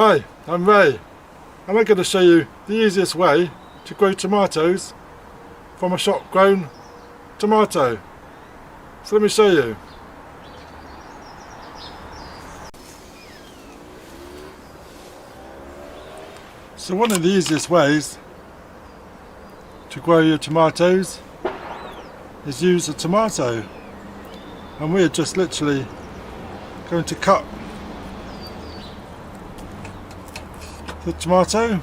Hi, I'm Ray, and I'm going to show you the easiest way to grow tomatoes from a shop grown tomato. So let me show you. So one of the easiest ways to grow your tomatoes is use a tomato, and we're just literally going to cut the tomato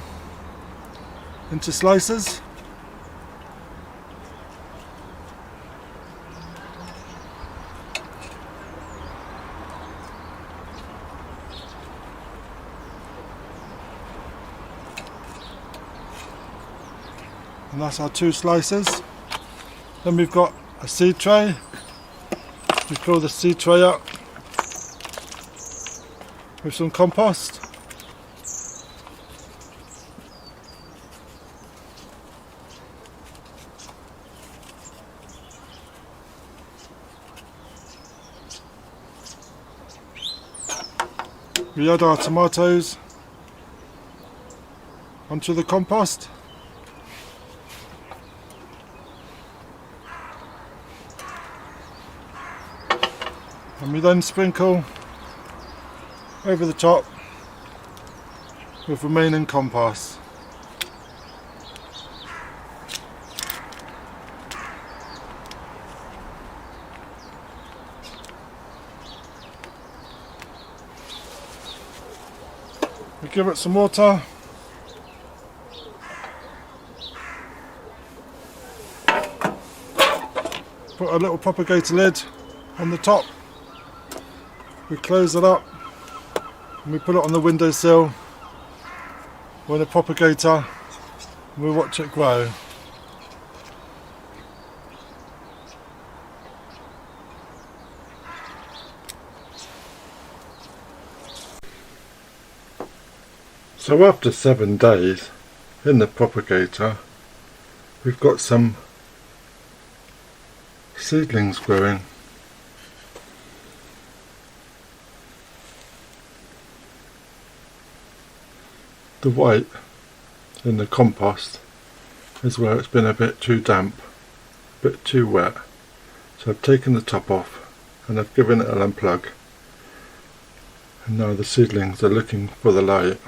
into slices. And that's our 2 slices. Then we've got a seed tray. We fill the seed tray up with some compost. We add our tomatoes onto the compost. And we then sprinkle over the top with remaining compost. We give it some water. Put a little propagator lid on the top. We close it up and we put it on the windowsill with a propagator, and we watch it grow. So after 7 days in the propagator, we've got some seedlings growing. The white in the compost is where it's been a bit too damp, a bit too wet. So I've taken the top off and I've given it an unplug. And now the seedlings are looking for the light.